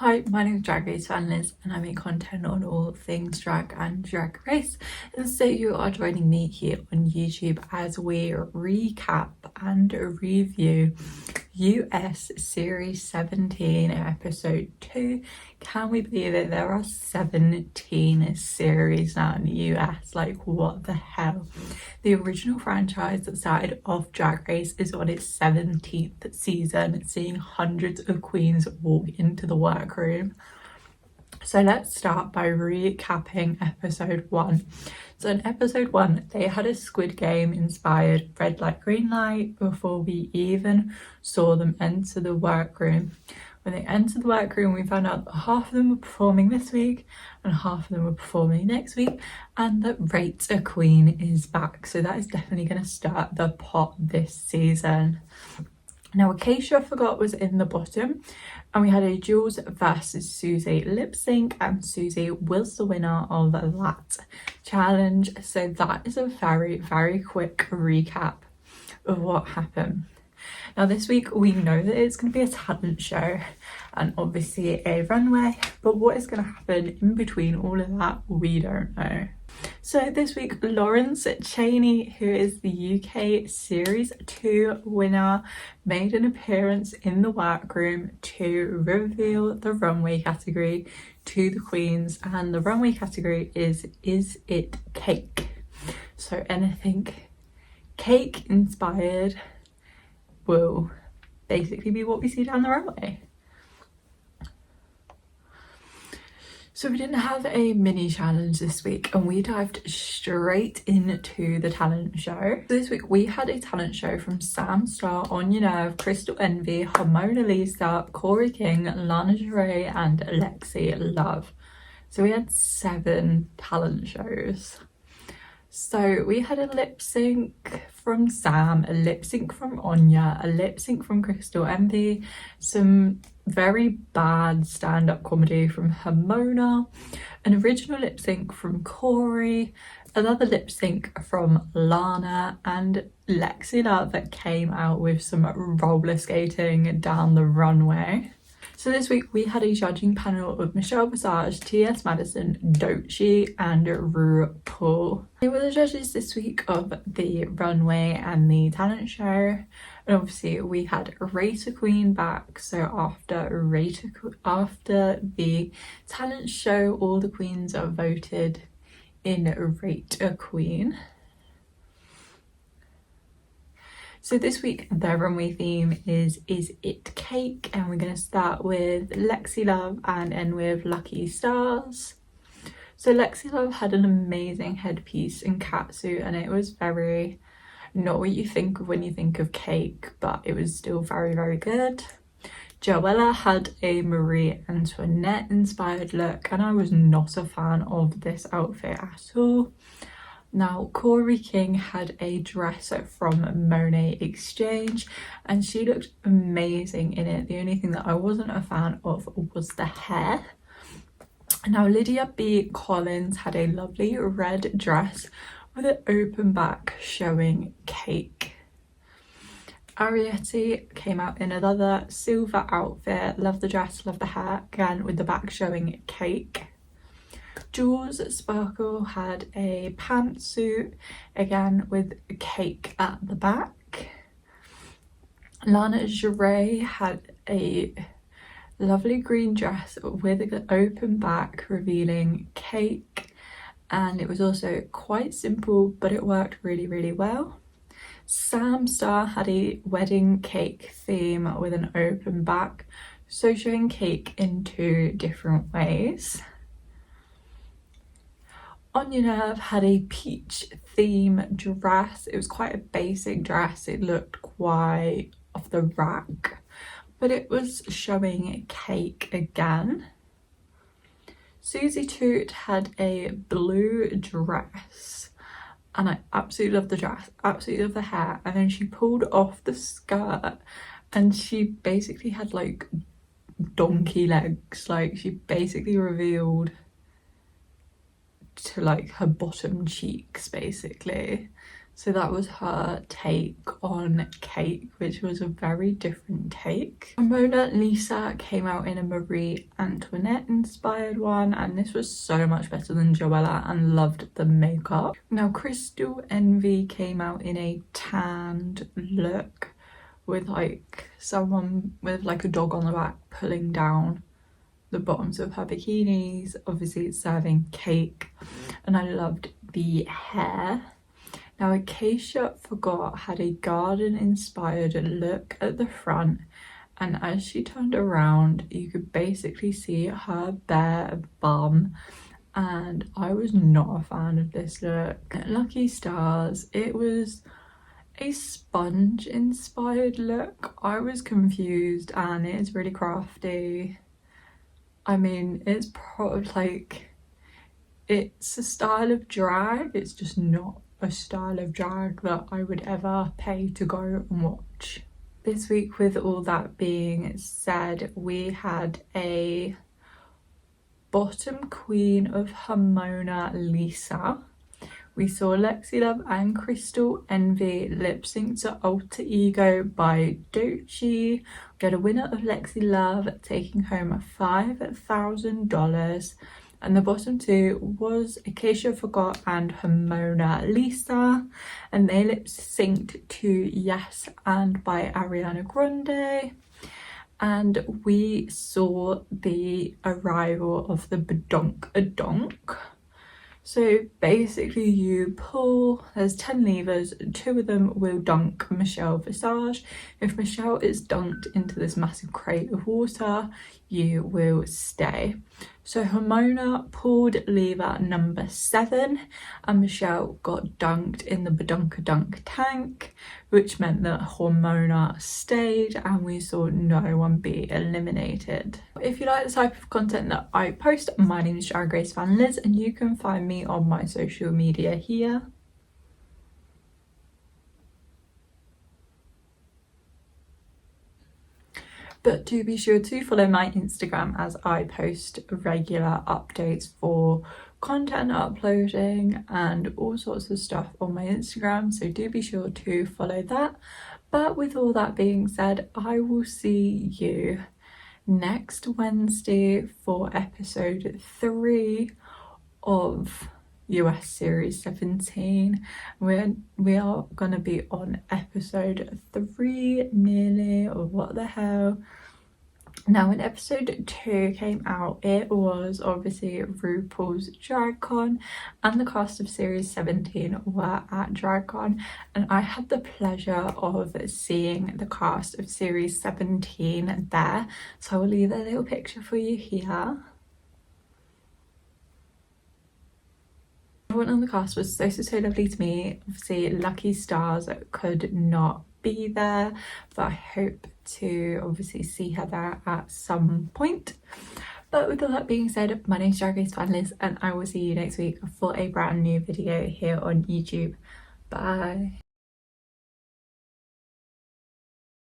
Hi, my name is Drag Race Fan Liz and I make content on all things drag and drag race. And so you are joining me here on YouTube as we recap and review US Series 17 episode 2. Can we believe it? There are 17 series now in the US. Like, what the hell? The original franchise that started off Drag Race is on its 17th season, seeing hundreds of queens walk into the workroom. So let's start by recapping episode 1. So in episode 1, they had a Squid Game inspired red light, green light before we even saw them enter the workroom. When they entered the workroom, we found out that half of them were performing this week and half of them were performing next week, and that Rate a Queen is back. So that is definitely going to start the pot this season. Now, Acacia Forgot was in the bottom, and we had a Jules versus Susie lip sync, and Susie was the winner of that challenge. So that is a very, very quick recap of what happened. Now, this week we know that it's going to be a talent show and obviously a runway, but what is going to happen in between all of that, we don't know. So this week, Lawrence Chaney, who is the UK Series 2 winner, made an appearance in the workroom to reveal the runway category to the queens, and the runway category is it cake? So anything cake inspired will basically be what we see down the runway. So we didn't have a mini challenge this week, and we dived straight into the talent show. This week we had a talent show from Sam Starr, On Your Nerve, Crystal Envy, Mona Lisa, Corey King, Lana Del Rey and Lexi Love. So we had 7 talent shows. So we had a lip sync from Sam, a lip sync from Anya, a lip sync from Crystal Envy, some very bad stand-up comedy from Mona, an original lip sync from Corey, another lip sync from Lana, and Lexi Love that came out with some roller skating down the runway. So this week we had a judging panel of Michelle Visage, T.S. Madison, Doechii and RuPaul. They were the judges this week of the runway and the talent show. And obviously we had Rate a Queen back. So after the talent show, all the queens are voted in Rate a Queen. So this week their runway theme is it cake? And we're going to start with Lexi Love and end with Lucky Stars. So Lexi Love had an amazing headpiece and catsuit, and it was very not what you think of when you think of cake, but it was still very, very good. Joella had a Marie Antoinette inspired look, and I was not a fan of this outfit at all. Now, Corey King had a dress from Monet Exchange and she looked amazing in it. The only thing that I wasn't a fan of was the hair. Now, Lydia B. Collins had a lovely red dress with an open back showing cake. Arietti came out in another silver outfit. Love the dress, love the hair, again with the back showing cake. Jules Sparkle had a pantsuit, again with cake at the back. Lana Del Rey had a lovely green dress with an open back revealing cake, and it was also quite simple, but it worked really, really well. Sam Starr had a wedding cake theme with an open back, so showing cake in 2 different ways. On Your Nerve had a peach theme dress. It was quite a basic dress. It looked quite off the rack, but it was showing cake again. Susie Toot had a blue dress, and I absolutely love the dress, absolutely love the hair. And then she pulled off the skirt and she basically had like donkey legs. Like, she basically revealed to like her bottom cheeks basically. So that was her take on Cake, which was a very different take. Mona Lisa came out in a Marie Antoinette inspired one, and this was so much better than Joella, and loved the makeup. Now Crystal Envy came out in a tanned look with like someone with like a dog on the back pulling down the bottoms of her bikinis. Obviously it's serving cake, and I loved the hair. Now Acacia Forgot had a garden inspired look at the front, and as she turned around you could basically see her bare bum, and I was not a fan of this look. Lucky Stars, it was a sponge inspired look. I was confused, and it's really crafty. I mean, it's probably like, it's a style of drag, it's just not a style of drag that I would ever pay to go and watch. This week, with all that being said, we had a bottom queen of Mona Lisa. We saw Lexi Love and Crystal Envy lip sync to Alter Ego by Doechii. We got a winner of Lexi Love taking home $5,000. And the bottom two was Acacia Forgot and Mona Lisa, and they lip synced to Yes and by Ariana Grande. And we saw the arrival of the Badonk. So basically you pull, there's 10 levers, 2 of them will dunk Michelle Visage. If Michelle is dunked into this massive crate of water, you will stay. So Mona pulled lever number 7, and Michelle got dunked in the Badunkadunk tank, which meant that Mona stayed and we saw no one be eliminated. If you like the type of content that I post, my name is Drag Race Fan Liz, and you can find me on my social media here. But do be sure to follow my Instagram, as I post regular updates for content uploading and all sorts of stuff on my Instagram, so do be sure to follow that. But with all that being said, I will see you next Wednesday for episode 3 of US Series 17. We are gonna be on episode 3 nearly, or what the hell. Now when episode 2 came out, it was obviously RuPaul's DragCon, and the cast of Series 17 were at DragCon, and I had the pleasure of seeing the cast of Series 17 there, so I will leave a little picture for you here. Everyone on the cast was so lovely to me. Obviously Lucky Stars could not be there, but I hope to obviously see her there at some point. But with all that being said, my name is Drag Race Fan Liz, and I will see you next week for a brand new video here on YouTube. Bye.